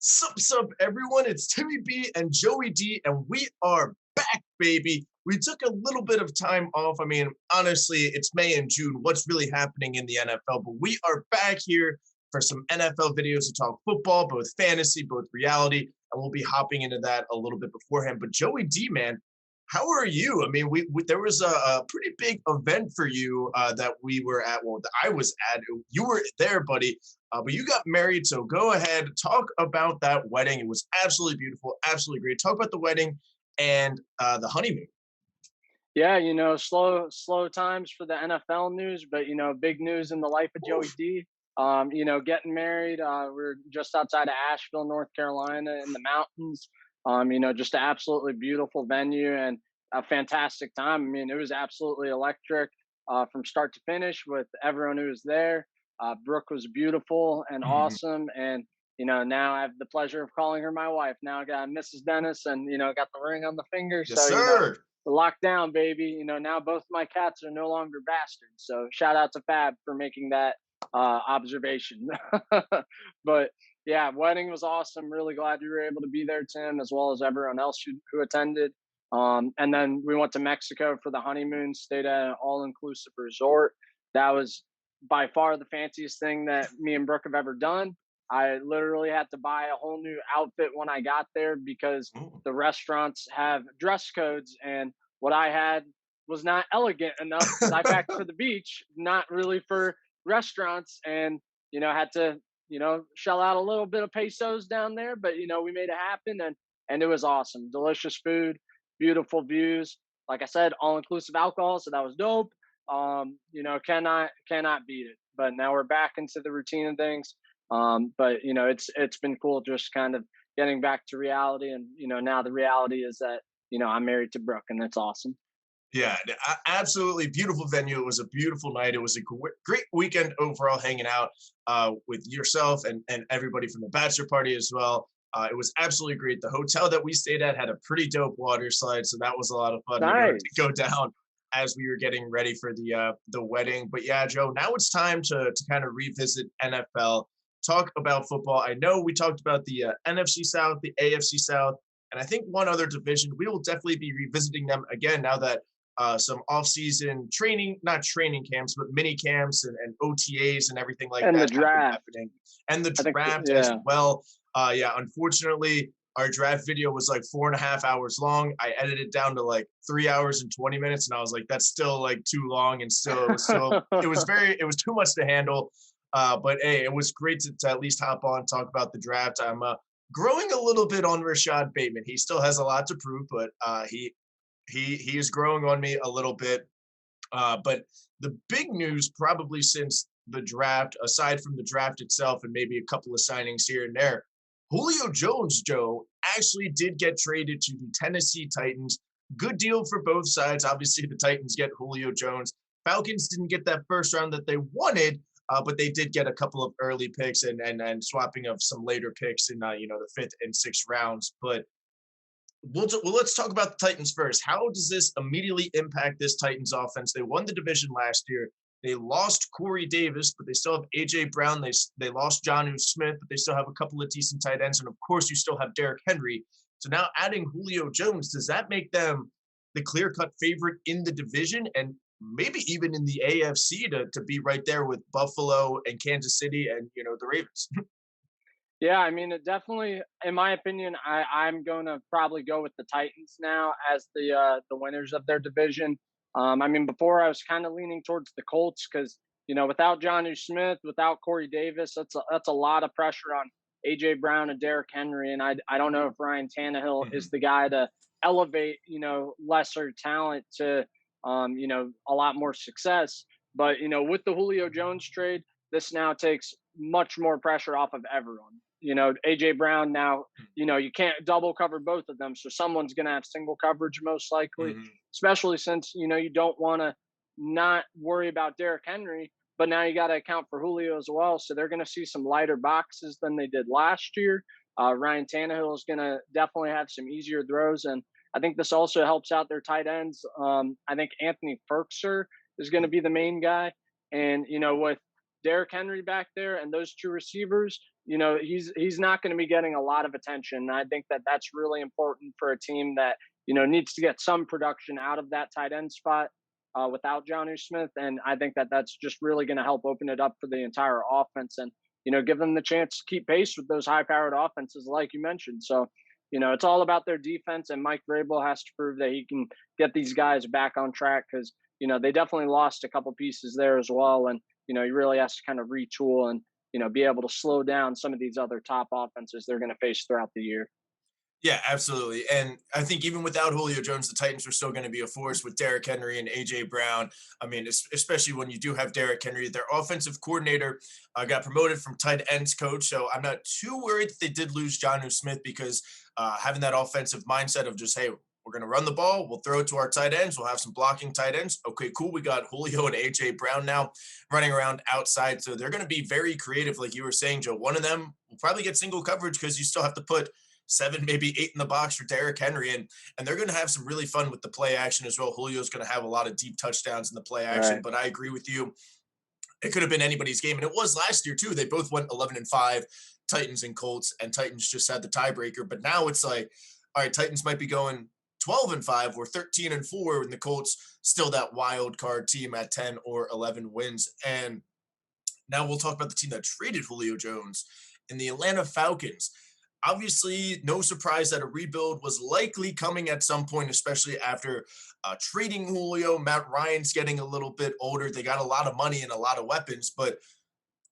Sup, everyone. It's Timmy B and Joey D, and we are back, baby. We took a little bit of time off. I mean, honestly, it's May and June. What's really happening in the NFL? But we are back here for some NFL videos to talk football, both fantasy, both reality, and we'll be hopping into that a little bit beforehand. But Joey D, man, how are you? I mean, we there was a pretty big event for you that we were at. Well, that I was at. You were there, buddy. But you got married, so go ahead, talk about that wedding. It was absolutely beautiful, absolutely great. Talk about the wedding and the honeymoon. Yeah, slow times for the NFL news, but big news in the life of Joey Oof. D. Getting married. We're just outside of Asheville, North Carolina, in the mountains. Just an absolutely beautiful venue and a fantastic time. I mean, it was absolutely electric from start to finish with everyone who was there. Brooke was beautiful and Mhm. awesome, and now I have the pleasure of calling her my wife. Now I got Mrs. Dennis, and got the ring on the finger. Yes, So sir. locked down, baby. Now both my cats are no longer bastards. So shout out to Fab for making that observation. But yeah, wedding was awesome. Really glad you were able to be there, Tim, as well as everyone else who attended. And then we went to Mexico for the honeymoon, stayed at an all inclusive resort. That was by far the fanciest thing that me and Brooke have ever done. I literally had to buy a whole new outfit when I got there because Ooh. the restaurants have dress codes, and what I had was not elegant enough because I packed for the beach, not really for restaurants, and had to shell out a little bit of pesos down there, but we made it happen, and it was awesome. Delicious food, beautiful views. Like I said, all inclusive alcohol, so that was dope. Cannot beat it. But now we're back into the routine of things. But it's been cool just kind of getting back to reality, and now the reality is that I'm married to Brooke, and that's awesome. Yeah, absolutely beautiful venue. It was a beautiful night. It was a great weekend overall, hanging out with yourself and everybody from the bachelor party as well. It was absolutely great. The hotel that we stayed at had a pretty dope water slide, so that was a lot of fun to go Nice. down as we were getting ready for the wedding. But yeah, Joe, now it's time to kind of revisit NFL, talk about football. I know we talked about the NFC South, the AFC South, and I think one other division. We will definitely be revisiting them again now that some off-season training, not training camps, but mini camps and OTAs and everything like And the that have been draft. happening, and the I think, draft as yeah. well. Yeah, unfortunately, our draft video was like 4.5 hours long. I edited it down to like 3 hours and 20 minutes, and I was like, that's still like too long, and still it was too much to handle. But hey, it was great to at least hop on, talk about the draft. I'm growing a little bit on Rashad Bateman. He still has a lot to prove, but he is growing on me a little bit. But the big news, probably since the draft, aside from the draft itself and maybe a couple of signings here and there, Julio Jones, Joe, actually did get traded to the Tennessee Titans. Good deal for both sides. Obviously, the Titans get Julio Jones. Falcons didn't get that first round that they wanted, but they did get a couple of early picks and swapping of some later picks in the fifth and sixth rounds. But let's talk about the Titans first. How does this immediately impact this Titans offense? They won the division last year. They lost Corey Davis, but they still have AJ Brown. They lost Jonnu Smith, but they still have a couple of decent tight ends, and of course, you still have Derrick Henry. So now adding Julio Jones, does that make them the clear-cut favorite in the division and maybe even in the AFC to be right there with Buffalo and Kansas City and the Ravens? Yeah, I mean, it definitely, in my opinion, I'm going to probably go with the Titans now as the winners of their division. I mean, before I was kind of leaning towards the Colts because without Jonnu Smith, without Corey Davis, that's a lot of pressure on AJ Brown and Derrick Henry, and I don't know if Ryan Tannehill is Mhm. the guy to elevate lesser talent to a lot more success. But with the Julio Jones trade, this now takes much more pressure off of everyone. AJ Brown now, you can't double cover both of them. So someone's going to have single coverage most likely, Mhm. especially since, you don't want to not worry about Derrick Henry, but now you got to account for Julio as well. So they're going to see some lighter boxes than they did last year. Ryan Tannehill is going to definitely have some easier throws. And I think this also helps out their tight ends. I think Anthony Ferkser is going to be the main guy. And, with Derrick Henry back there and those two receivers, he's not going to be getting a lot of attention. And I think that that's really important for a team that needs to get some production out of that tight end spot without Jonnu Smith. And I think that that's just really going to help open it up for the entire offense and give them the chance to keep pace with those high-powered offenses, like you mentioned. So it's all about their defense, and Mike Vrabel has to prove that he can get these guys back on track because they definitely lost a couple pieces there as well, and he really has to kind of retool and be able to slow down some of these other top offenses they're going to face throughout the year. Yeah, absolutely. And I think even without Julio Jones, the Titans are still going to be a force with Derrick Henry and A.J. Brown. I mean, especially when you do have Derrick Henry, their offensive coordinator got promoted from tight ends coach. So I'm not too worried that they did lose Jonnu Smith because having that offensive mindset of just, hey, we're going to run the ball. We'll throw it to our tight ends. We'll have some blocking tight ends. Okay, cool. We got Julio and A.J. Brown now running around outside. So they're going to be very creative. Like you were saying, Joe, one of them will probably get single coverage because you still have to put 7, maybe 8 in the box for Derrick Henry. And they're going to have some really fun with the play action as well. Julio's going to have a lot of deep touchdowns in the play action, Right. but I agree with you. It could have been anybody's game. And it was last year too. They both went 11-5, Titans and Colts, and Titans just had the tiebreaker. But now it's like, all right, Titans might be going 12-5 or 13-4, and the Colts still that wild card team at 10 or 11 wins. And now we'll talk about the team that traded Julio Jones in the Atlanta Falcons. Obviously, no surprise that a rebuild was likely coming at some point, especially after trading Julio. Matt Ryan's getting a little bit older. They got a lot of money and a lot of weapons, but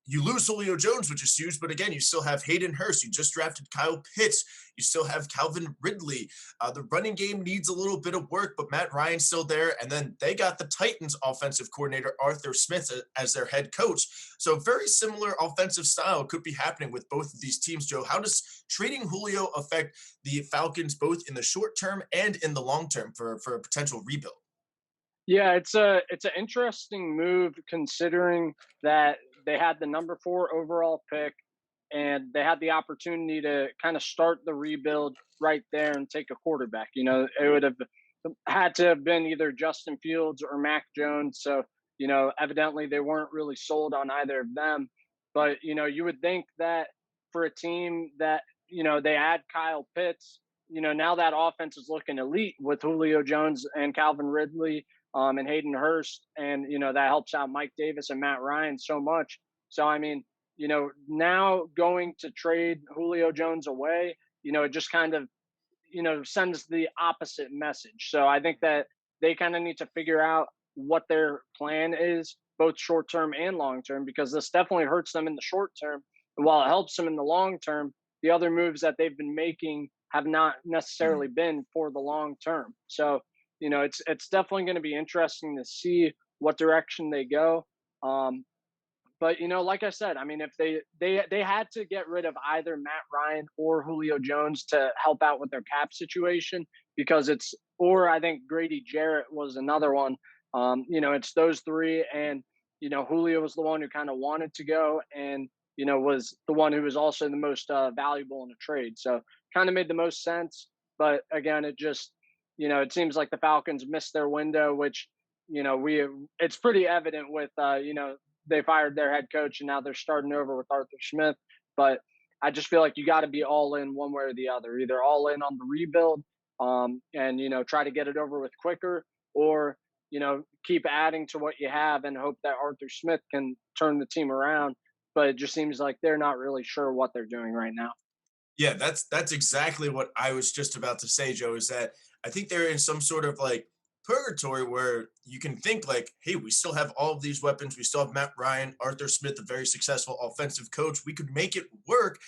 you lose Julio Jones, which is huge, but again, you still have Hayden Hurst. You just drafted Kyle Pitts. You still have Calvin Ridley. The running game needs a little bit of work, but Matt Ryan's still there. And then they got the Titans offensive coordinator, Arthur Smith, as their head coach. So very similar offensive style could be happening with both of these teams, Joe. How does trading Julio affect the Falcons both in the short term and in the long term for a potential rebuild? Yeah, it's an interesting move considering that they had the number 4 overall pick and they had the opportunity to kind of start the rebuild right there and take a quarterback. It would have had to have been either Justin Fields or Mac Jones. So, evidently they weren't really sold on either of them. But, you would think that for a team that, they add Kyle Pitts, now that offense is looking elite with Julio Jones and Calvin Ridley and Hayden Hurst. And, that helps out Mike Davis and Matt Ryan so much. So, I mean, now going to trade Julio Jones away, it just kind of, sends the opposite message. So I think that they kind of need to figure out what their plan is, both short term and long term, because this definitely hurts them in the short term. And while it helps them in the long term, the other moves that they've been making have not necessarily been for the long term. So, it's definitely going to be interesting to see what direction they go. But like I said, I mean, if they had to get rid of either Matt Ryan or Julio Jones to help out with their cap situation, because or I think Grady Jarrett was another one. It's those three, and Julio was the one who kind of wanted to go, and was the one who was also the most valuable in a trade. So kind of made the most sense. But again, it just it seems like the Falcons missed their window, which it's pretty evident with they fired their head coach and now they're starting over with Arthur Smith. But I just feel like you got to be all in one way or the other, either all in on the rebuild and, try to get it over with quicker, or, keep adding to what you have and hope that Arthur Smith can turn the team around. But it just seems like they're not really sure what they're doing right now. Yeah, that's exactly what I was just about to say, Joe, is that I think they're in some sort of like purgatory where you can think like, hey, we still have all of these weapons. We still have Matt Ryan, Arthur Smith, a very successful offensive coach. We could make it work.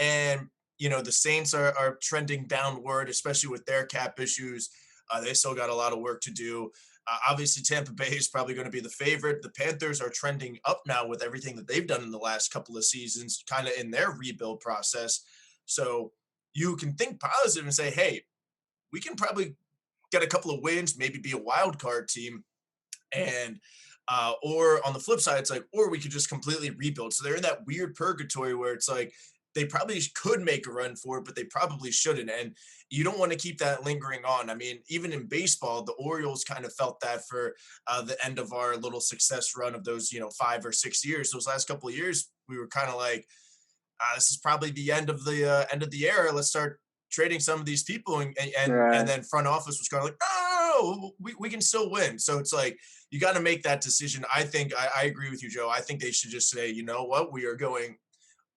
And, the Saints are trending downward, especially with their cap issues. They still got a lot of work to do. Obviously, Tampa Bay is probably going to be the favorite. The Panthers are trending up now with everything that they've done in the last couple of seasons, kind of in their rebuild process. So you can think positive and say, hey, we can probably get a couple of wins, maybe be a wild card team. And or on the flip side, it's like, or we could just completely rebuild. So they're in that weird purgatory where it's like they probably could make a run for it, but they probably shouldn't. And you don't want to keep that lingering on. I mean, even in baseball, the Orioles kind of felt that for the end of our little success run of those, 5 or 6 years. Those last couple of years, we were kind of like, this is probably the end of the era. Let's start trading some of these people, and Right. then front office was kind of like, oh, we can still win. So it's like you got to make that decision. I think I agree with you, Joe. I think they should just say, you know what, we are going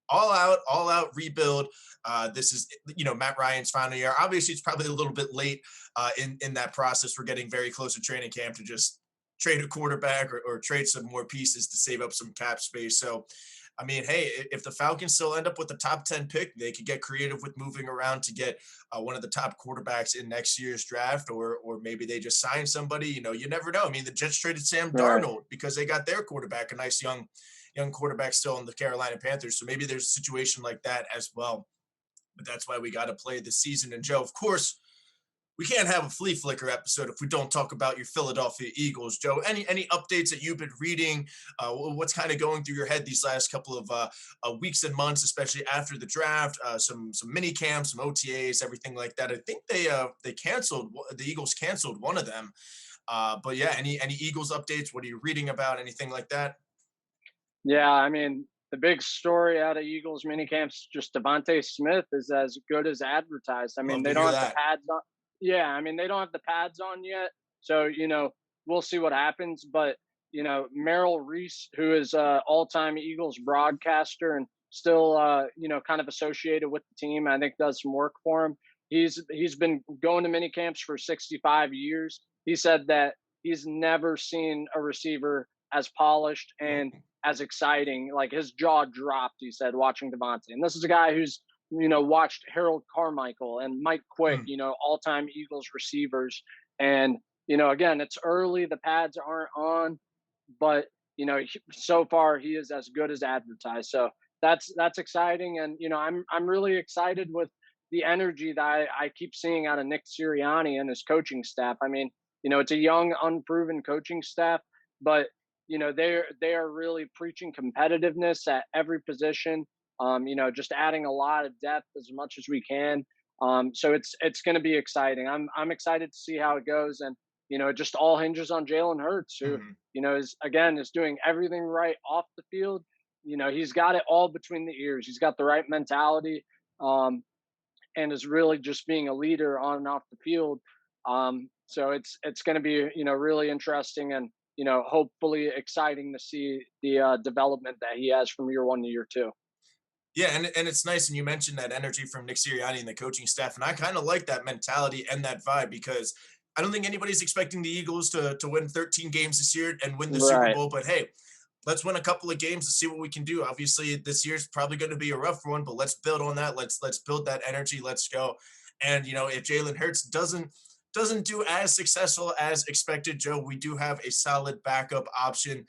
all out rebuild. This is, Matt Ryan's final year. Obviously, it's probably a little bit late in that process. We're getting very close to training camp to just trade a quarterback or trade some more pieces to save up some cap space. So, I mean, hey, if the Falcons still end up with the top 10 pick, they could get creative with moving around to get one of the top quarterbacks in next year's draft, or maybe they just sign somebody. You never know. I mean, the Jets traded Sam Right. Darnold because they got their quarterback, a nice young quarterback still in the Carolina Panthers. So maybe there's a situation like that as well. But that's why we got to play the season. And Joe, of course, we can't have a flea flicker episode if we don't talk about your Philadelphia Eagles. Joe, any updates that you've been reading? What's kind of going through your head these last couple of weeks and months, especially after the draft? Some mini camps, some OTAs, everything like that. I think they canceled, the Eagles canceled one of them. But yeah, any Eagles updates? What are you reading about? Anything like that? Yeah, I mean, the big story out of Eagles minicamps, just Devonte Smith is as good as advertised. I mean, Love to they don't hear have the that. pads on. Yeah, I mean, they don't have the pads on yet. So, we'll see what happens. But, Merrill Reese, who is all-time Eagles broadcaster and still, kind of associated with the team, I think does some work for him. He's been going to minicamps for 65 years. He said that he's never seen a receiver as polished and as exciting. Like his jaw dropped, he said, watching Devonte. And this is a guy who's, watched Harold Carmichael and Mike Quick, all time Eagles receivers. And, again, it's early, the pads aren't on, but, so far he is as good as advertised. So that's exciting. And, I'm really excited with the energy that I keep seeing out of Nick Sirianni and his coaching staff. I mean, it's a young, unproven coaching staff, but they are really preaching competitiveness at every position. Just adding a lot of depth as much as we can. So it's going to be exciting. I'm excited to see how it goes, and it just all hinges on Jalen Hurts, who Mhm. is doing everything right off the field. He's got it all between the ears. He's got the right mentality, and is really just being a leader on and off the field. So it's going to be really interesting and hopefully exciting to see the development that he has from year one to year two. Yeah, and it's nice, and you mentioned that energy from Nick Sirianni and the coaching staff, and I kind of like that mentality and that vibe because I don't think anybody's expecting the Eagles to win 13 games this year and win the Super Right. Bowl. But hey, let's win a couple of games to see what we can do. Obviously, this year's probably going to be a rough one, but let's build on that. Let's build that energy. Let's go. And if Jalen Hurts doesn't do as successful as expected, Joe, we do have a solid backup option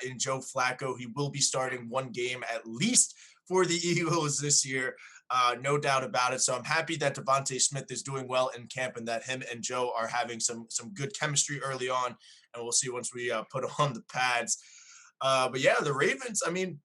in Joe Flacco. He will be starting one game at least for the Eagles this year. No doubt about it. So I'm happy that Devonte Smith is doing well in camp and that him and Joe are having some good chemistry early on. And we'll see once we put on the pads. But yeah, the Ravens, I mean,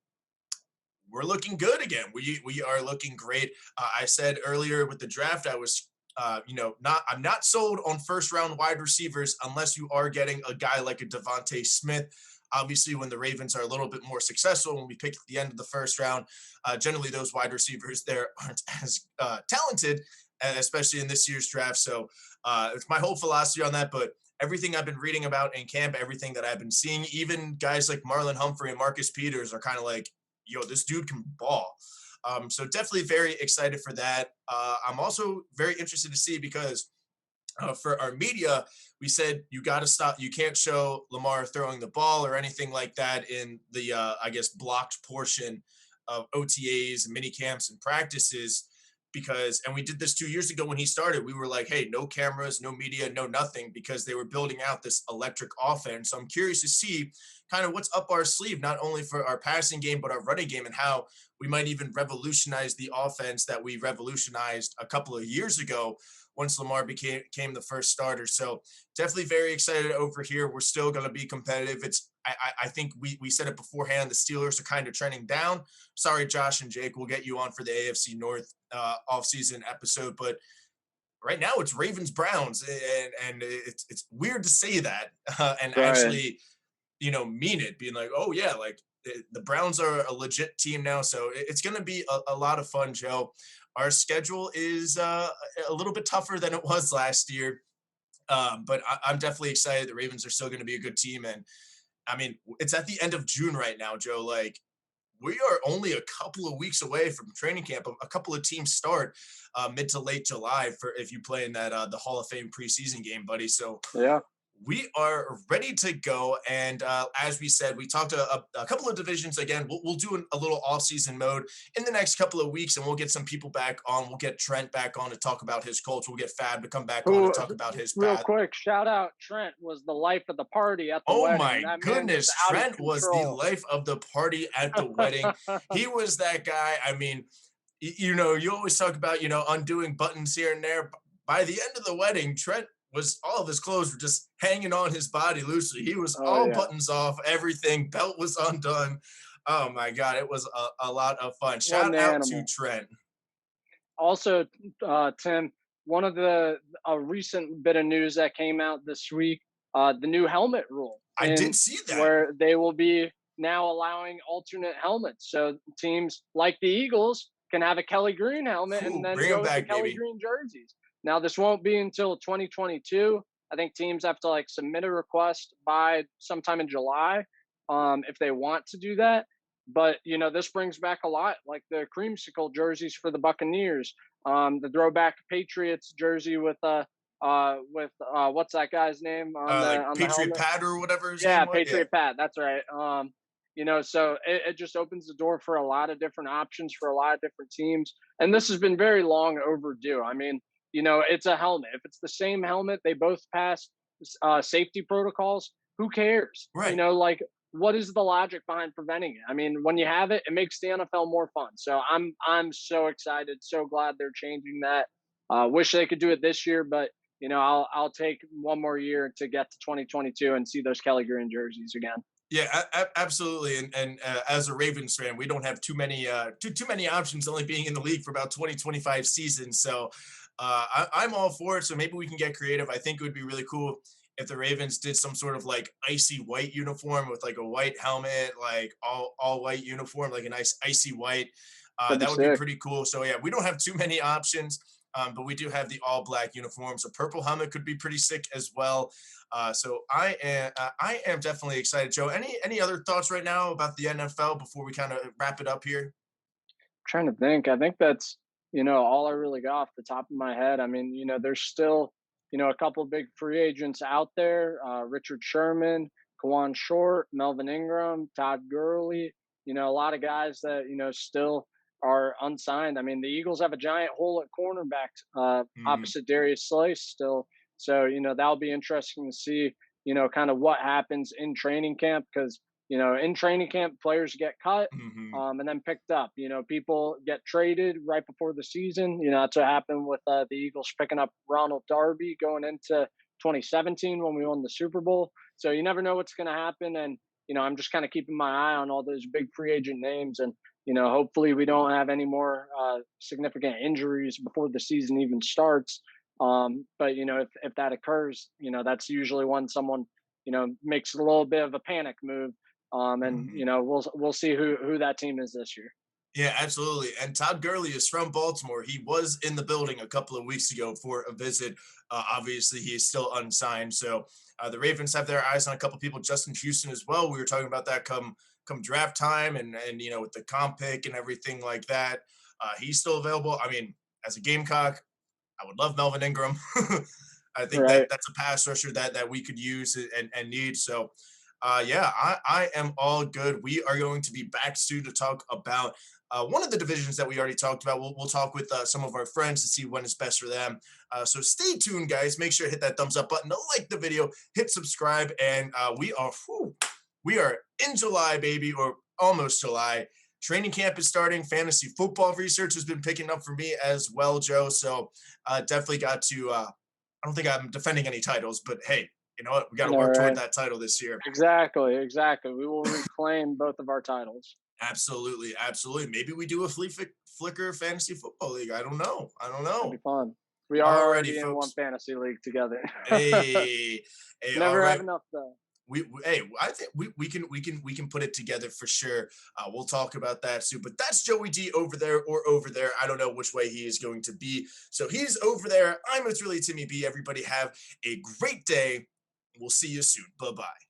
we're looking good again. We are looking great. I said earlier with the draft, I was not I'm not sold on first round wide receivers unless you are getting a guy like a Devonte Smith. Obviously, when the Ravens are a little bit more successful, when we pick at the end of the first round, generally those wide receivers there aren't as talented, especially in this year's draft. So it's my whole philosophy on that. But everything I've been reading about in camp, everything that I've been seeing, even guys like Marlon Humphrey and Marcus Peters are kind of like, yo, this dude can ball. So definitely very excited for that. I'm also very interested to see because for our media, we said you got to stop. You can't show Lamar throwing the ball or anything like that in the, I guess, blocked portion of OTAs and mini camps and practices. Because, and we did this 2 years ago when he started, we were like, hey, no cameras, no media, no nothing, because they were building out this electric offense. So I'm curious to see kind of what's up our sleeve, not only for our passing game, but our running game and how we might even revolutionize the offense that we revolutionized a couple of years ago once Lamar became the first starter. So definitely very excited over here. We're still going to be competitive. I think we said it beforehand. The Steelers are kind of trending down. Sorry, Josh and Jake. We'll get you on for the AFC North offseason episode, but right now it's Ravens Browns, and it's weird to say that, and Right. actually mean it, being like, oh yeah, like the Browns are a legit team now. So it's going to be a lot of fun, Joe. Our schedule is a little bit tougher than it was last year. But I'm definitely excited. The Ravens are still going to be a good team. And I mean, it's at the end of June right now, Joe. Like, we are only a couple of weeks away from training camp. A couple of teams start mid to late July for if you play in that the Hall of Fame preseason game, buddy. So Yeah. we are ready to go. And as we said, we talked a couple of divisions. Again, we'll do a little off-season mode in the next couple of weeks, and we'll get some people back on. We'll get Trent back on to talk about his Colts. We'll get Fab to come back on to Who, talk about his real path. quick, shout out Trent was the life of the party at the Oh wedding. my That man was goodness, out of Trent was the control. life of the party at the wedding. He was that guy. I mean, you always talk about, undoing buttons here and there. By the end of the wedding, Trent was all of his clothes were just hanging on his body loosely. He was Oh all yeah, buttons off, everything, belt was undone. Oh my God, it was a lot of fun. what Shout an out to animal. Trent. Also, Tim, one of the a recent bit of news that came out this week, the new helmet rule, I did in see that. where they will be now allowing alternate helmets. So teams like the Eagles can have a Kelly Green helmet and Ooh, then bring him go with the back, Kelly baby. Green jerseys. Now this won't be until 2022. I think teams have to like submit a request by sometime in July, if they want to do that. But this brings back a lot, like the creamsicle jerseys for the Buccaneers, the throwback Patriots jersey with what's that guy's name on the Like Patriot helmet? Pat or whatever his name Yeah, was. Yeah. Patriot Pat. That's right. So it just opens the door for a lot of different options for a lot of different teams, and this has been very long overdue. I mean, it's a helmet. If it's the same helmet, they both pass safety protocols. Who cares? Right. Like what is the logic behind preventing it? I mean, when you have it, it makes the NFL more fun. So I'm so excited, so glad they're changing that. Wish they could do it this year, but I'll take one more year to get to 2022 and see those Kelly Green jerseys again. Yeah, absolutely. And as a Ravens fan, we don't have too many options. Only being in the league for about 20-25 seasons, so I'm all for it. So maybe we can get creative. I think it would be really cool if the Ravens did some sort of like icy white uniform with like a white helmet, like all white uniform, like a nice icy white. That'd be That would be sick. pretty cool. So yeah, we don't have too many options. But we do have the all black uniforms. A purple helmet could be pretty sick as well. So I am definitely excited. Joe, any other thoughts right now about the NFL before we kind of wrap it up here? Trying to think. I think that's all I really got off the top of my head. I mean, there's still a couple of big free agents out there. Richard Sherman, Kawan Short, Melvin Ingram, Todd Gurley. A lot of guys that still are unsigned. I mean, the Eagles have a giant hole at cornerback Mm, opposite Darius Slice still. So that'll be interesting to see. Kind of what happens in training camp because in training camp players get cut hmm and then picked up. People get traded right before the season. That's what happened with the Eagles picking up Ronald Darby going into 2017 when we won the Super Bowl. So you never know what's going to happen. And, I'm just kind of keeping my eye on all those big free agent names. And, hopefully we don't have any more significant injuries before the season even starts. But, if that occurs, that's usually when someone, makes a little bit of a panic move and hmm we'll see who that team is this year. Yeah, absolutely. And Todd Gurley is from Baltimore. He was in the building a couple of weeks ago for a visit. Obviously, he is still unsigned. So the Ravens have their eyes on a couple of people. Justin Houston as well. We were talking about that come draft time and with the comp pick and everything like that. He's still available. I mean, as a Gamecock, I would love Melvin Ingram. I think that Right. that's a pass rusher that we could use and need. So yeah, I am all good. We are going to be back soon to talk about one of the divisions that we already talked about. We'll talk with some of our friends to see when is best for them. So stay tuned, guys. Make sure to hit that thumbs up button to like the video, hit subscribe, and we are in July, baby, or almost July. Training camp is starting. Fantasy football research has been picking up for me as well, Joe. So definitely got to. I don't think I'm defending any titles, but hey, you know what? We got I to know, work toward right? that title this year. Exactly. We will reclaim both of our titles. Absolutely, absolutely. Maybe we do a flicker fantasy football league. I don't know. I don't That'd be know. fun. We are Alrighty, already in one folks. fantasy league together. Hey, hey, all Never have right. enough though. Hey, I think we can put it together for sure. We'll talk about that soon. But that's Joey D over there or over there. I don't know which way he is going to be. So he's over there. I'm with really Timmy B. Everybody have a great day. We'll see you soon. Bye bye.